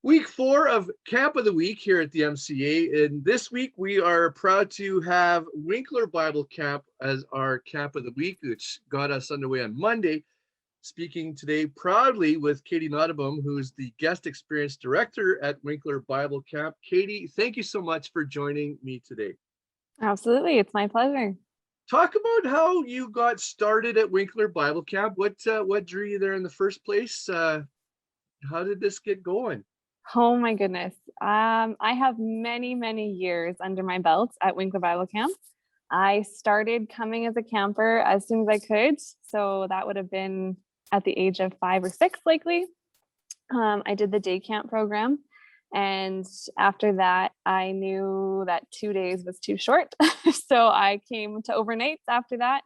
Week 4 of Camp of the Week here at the MCA. And this week we are proud to have Winkler Bible Camp as our Camp of the Week, which got us underway on Monday. Speaking today proudly with Katie Nottebohm, who's the Guest Experience Director at Winkler Bible Camp. Katie, thank you so much for joining me today. Absolutely. It's my pleasure. Talk about how you got started at Winkler Bible Camp. What drew you there in the first place? How did this get going? Oh my goodness. I have many years under my belt at Winkler Bible Camp. I started coming as a camper as soon as I could. So that would have been at the age of 5 or 6, likely. I did the day camp program. And after that, I knew that 2 days was too short. So I came to overnights after that,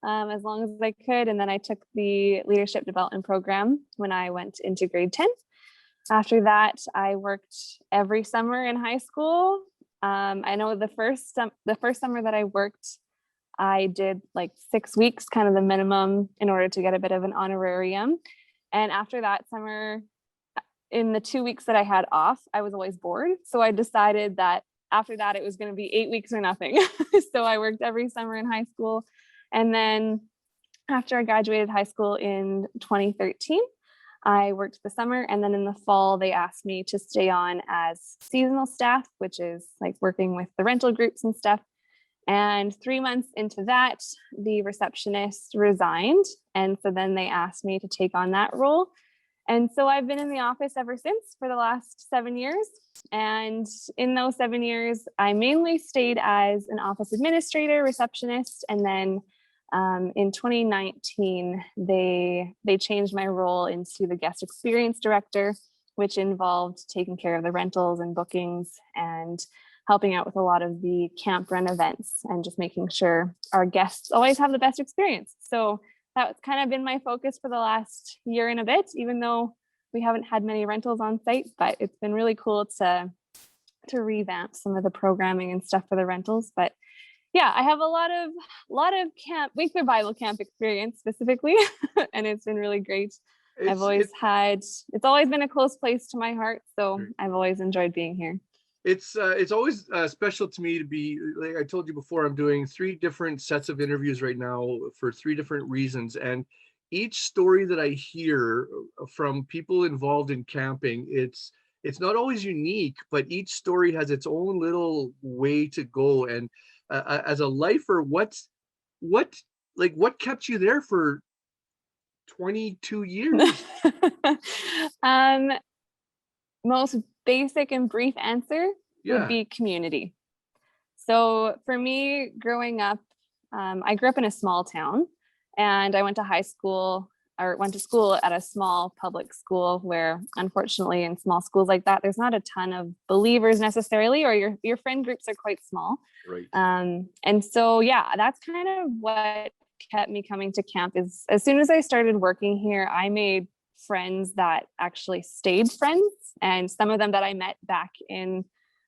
as long as I could. And then I took the leadership development program when I went into grade 10. After that, I worked every summer in high school. I know the first summer that I worked, I did like 6 weeks, kind of the minimum in order to get a bit of an honorarium. And after that summer, in the 2 weeks that I had off, I was always bored. So I decided that after that, it was going to be 8 weeks or nothing. So I worked every summer in high school. And then after I graduated high school in 2013, I worked the summer, and then in the fall, they asked me to stay on as seasonal staff, which is like working with the rental groups and stuff. And 3 months into that, the receptionist resigned. And so then they asked me to take on that role. And so I've been in the office ever since for the last 7 years. And in those 7 years, I mainly stayed as an office administrator, receptionist, and then in 2019, they changed my role into the guest experience director, which involved taking care of the rentals and bookings and helping out with a lot of the camp run events and just making sure our guests always have the best experience. So that's kind of been my focus for the last year and a bit, even though we haven't had many rentals on site, but it's been really cool to revamp some of the programming and stuff for the rentals. But yeah, I have a lot of Winkler Bible Camp experience specifically, and it's been really great. It's always been a close place to my heart, so I've always enjoyed being here. It's always special to me to be, like I told you before, I'm doing 3 different sets of interviews right now for 3 different reasons, and each story that I hear from people involved in camping, it's not always unique, but each story has its own little way to go. And as a lifer, what kept you there for 22 years? Most basic and brief answer would be community. So for me, growing up, I grew up in a small town, and I went to school at a small public school where, unfortunately, in small schools like that, there's not a ton of believers necessarily, or your friend groups are quite small. Right. And so, yeah, that's kind of what kept me coming to camp. Is as soon as I started working here, I made friends that actually stayed friends, and some of them that I met back in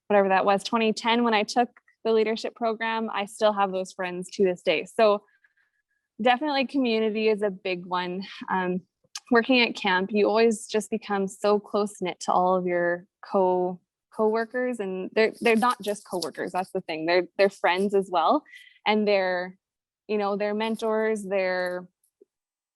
whatever that was, 2010, when I took the leadership program, I still have those friends to this day. So definitely community is a big one. Working at camp, you always just become so close knit to all of your co-workers, and they're not just co-workers. That's the thing. They're friends as well, and they're mentors.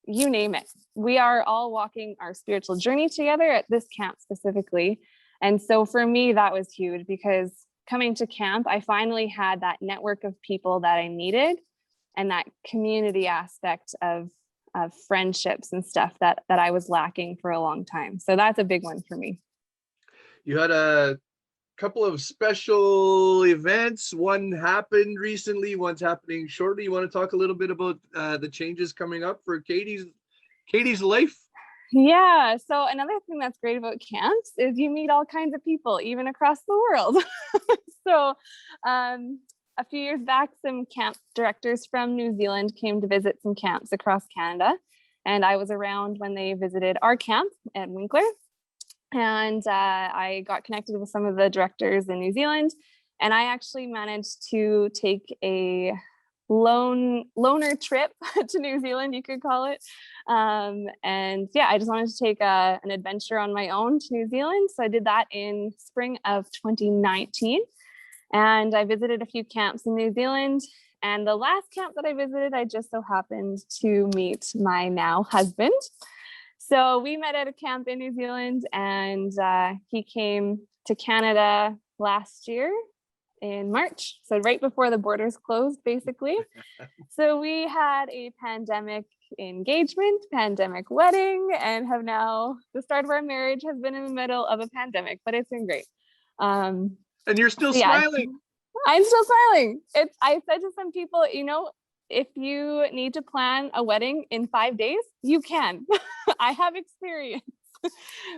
You name it. We are all walking our spiritual journey together at this camp specifically. And so for me, that was huge, because coming to camp, I finally had that network of people that I needed, and that community aspect of friendships and stuff that I was lacking for a long time. So that's a big one for me. You had a couple of special events. One happened recently, one's happening shortly. You want to talk a little bit about the changes coming up for Katie's life? Yeah. So another thing that's great about camps is you meet all kinds of people, even across the world. So a few years back, some camp directors from New Zealand came to visit some camps across Canada. And I was around when they visited our camp at Winkler. And I got connected with some of the directors in New Zealand. And I actually managed to take a loner trip to New Zealand, you could call it. And yeah, I just wanted to take an adventure on my own to New Zealand. So I did that in spring of 2019. And I visited a few camps in New Zealand. And the last camp that I visited, I just so happened to meet my now husband. So we met at a camp in New Zealand, and he came to Canada last year in March. So right before the borders closed, basically. So we had a pandemic engagement, pandemic wedding, and have now, the start of our marriage has been in the middle of a pandemic, but it's been great. And you're still So yeah, smiling. I'm still smiling. I said to some people, you know, if you need to plan a wedding in 5 days, you can. I have experience.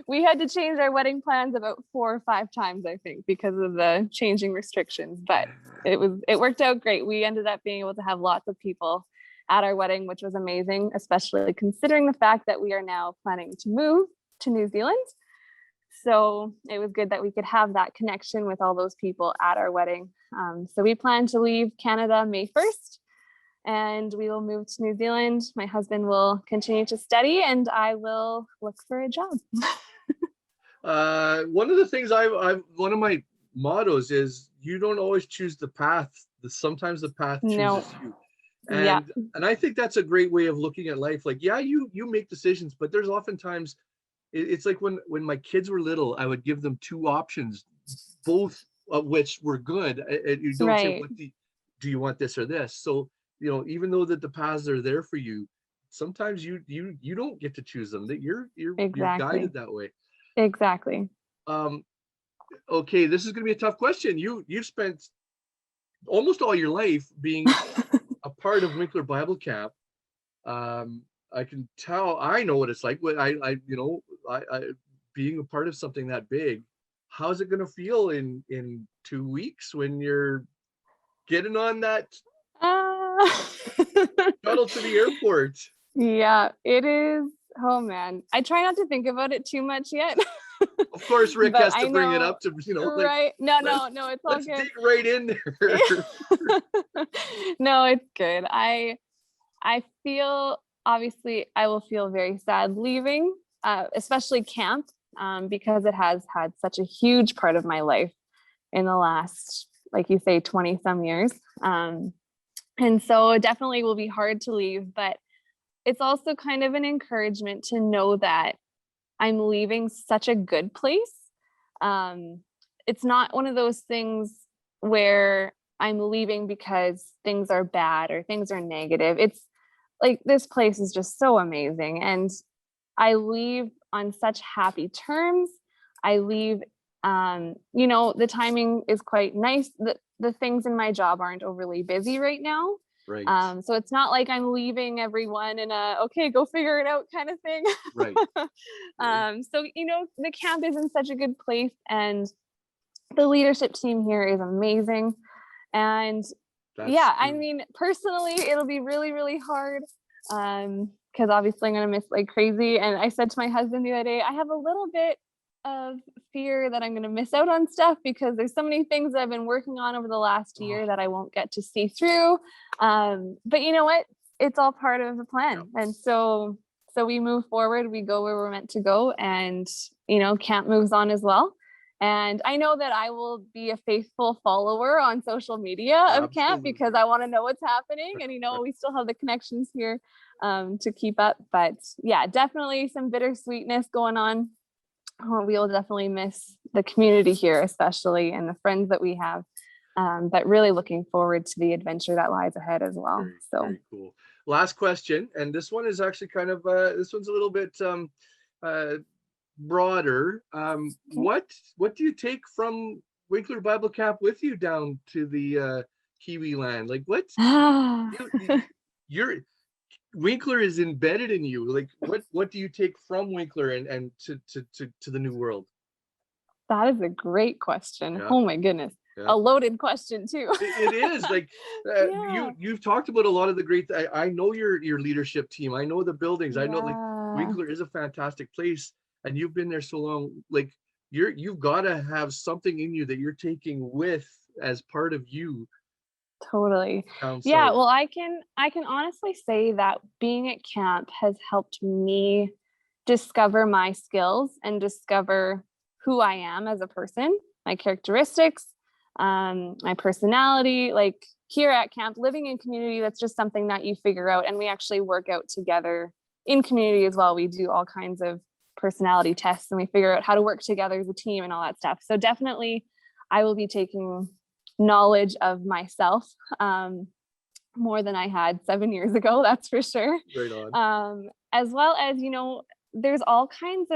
We had to change our wedding plans about 4 or 5 times, I think, because of the changing restrictions, but it worked out great. We ended up being able to have lots of people at our wedding, which was amazing, especially considering the fact that we are now planning to move to New Zealand. So it was good that we could have that connection with all those people at our wedding. So we plan to leave Canada May 1st, and we will move to New Zealand. My husband will continue to study, and I will look for a job. One of the things one of my mottos is you don't always choose the path. Sometimes the path chooses you. And I think that's a great way of looking at life. Like, yeah, you make decisions, but there's oftentimes, it's like when my kids were little, I would give them 2 options, both of which were good. You don't say, do you want this or this? So, you know, even though that the paths are there for you, sometimes you don't get to choose them. That you're guided that way. Exactly. Okay, this is going to be a tough question. You've spent almost all your life being a part of Winkler Bible Camp. I can tell, I know what it's like when I being a part of something that big. How's it going to feel in 2 weeks when you're getting on that shuttle to the airport? Yeah, it is. Oh man, I try not to think about it too much yet. Of course, Rick has to bring it up to, right. No, it's all let's good. dig right in there. No, it's good. I feel, obviously I will feel very sad leaving, especially camp, because it has had such a huge part of my life in the last, like you say, 20 some years. And so it definitely will be hard to leave, but it's also kind of an encouragement to know that I'm leaving such a good place. It's not one of those things where I'm leaving because things are bad or things are negative. It's like, this place is just so amazing. And I leave on such happy terms. I leave, the timing is quite nice. The things in my job aren't overly busy right now. Right. So it's not like I'm leaving everyone in a, okay, go figure it out kind of thing. Right. So, the camp is in such a good place, and the leadership team here is amazing. And I mean, personally, it'll be really, really hard. Because obviously I'm going to miss like crazy. And I said to my husband the other day, I have a little bit of fear that I'm going to miss out on stuff because there's so many things that I've been working on over the last year that I won't get to see through. But you know what? It's all part of the plan. Yeah. And so we move forward, we go where we're meant to go, and, camp moves on as well. And I know that I will be a faithful follower on social media of camp because I want to know what's happening. And, we still have the connections here to keep up. But yeah, definitely some bittersweetness going on. We'll definitely miss the community here, especially, and the friends that we have. But really looking forward to the adventure that lies ahead as well. Very cool. Last question. And this one is actually kind of, this one's a little bit broader. What do you take from Winkler Bible Camp with you down to the Kiwi land? Like, what you're Winkler is embedded in you. Like, what do you take from Winkler and to the new world? That is a great question. Yeah. Oh my goodness. Yeah. A loaded question too. It is like you've talked about a lot of the great. I know your leadership team. I know the buildings. I know, like, Winkler is a fantastic place, and you've been there so long. Like, you've got to have something in you that you're taking with as part of you Totally. down Yeah, south? well, I can honestly say that being at camp has helped me discover my skills and discover who I am as a person, my characteristics, my personality. Like here at camp, living in community, that's just something that you figure out. And we actually work out together in community as well. We do all kinds of personality tests and we figure out how to work together as a team and all that stuff. So definitely, I will be taking knowledge of myself more than I had 7 years ago, that's for sure. Right on. As well as, there's all kinds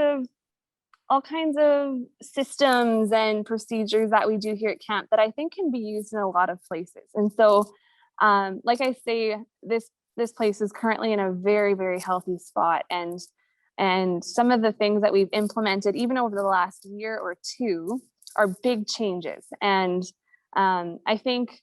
of systems and procedures that we do here at camp that I think can be used in a lot of places. And so, like I say, this place is currently in a very, very healthy spot, and some of the things that we've implemented, even over the last year or two, are big changes. And I think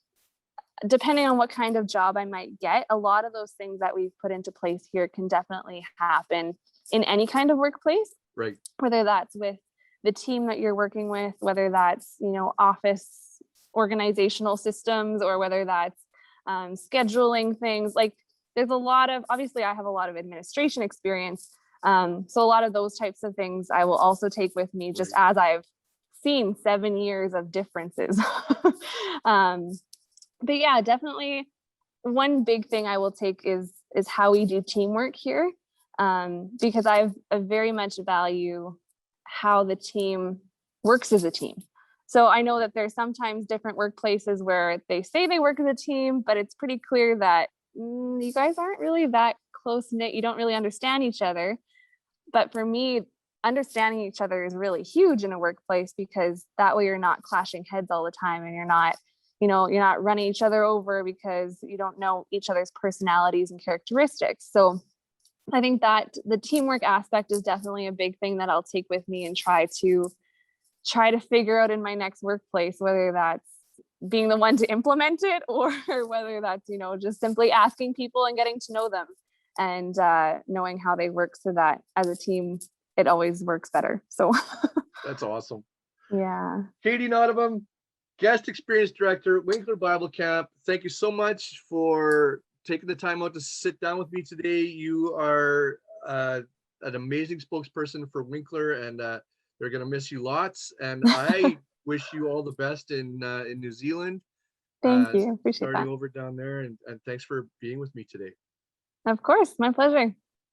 depending on what kind of job I might get, a lot of those things that we've put into place here can definitely happen in any kind of workplace, Right. whether that's with the team that you're working with, whether that's, office organizational systems, or whether that's scheduling things. Like there's obviously I have a lot of administration experience. So a lot of those types of things I will also take with me, just Right. as I've seen 7 years of differences. But yeah, definitely one big thing I will take is how we do teamwork here, because I very much value how the team works as a team. So I know that there's sometimes different workplaces where they say they work as a team, but it's pretty clear that you guys aren't really that close knit. You don't really understand each other. But for me, understanding each other is really huge in a workplace, because that way you're not clashing heads all the time, and you're not running each other over because you don't know each other's personalities and characteristics. So I think that the teamwork aspect is definitely a big thing that I'll take with me and try to figure out in my next workplace, whether that's being the one to implement it, or whether that's, just simply asking people and getting to know them, and knowing how they work, so that as a team, it always works better. So That's awesome. yeah. Katie Nottebum, guest experience director, Winkler Bible Camp. Thank you so much for taking the time out to sit down with me today. You are an amazing spokesperson for Winkler, and they're going to miss you lots. And I wish you all the best in New Zealand. Thank you. Appreciate starting that. over down there, and thanks for being with me today. Of course. My pleasure.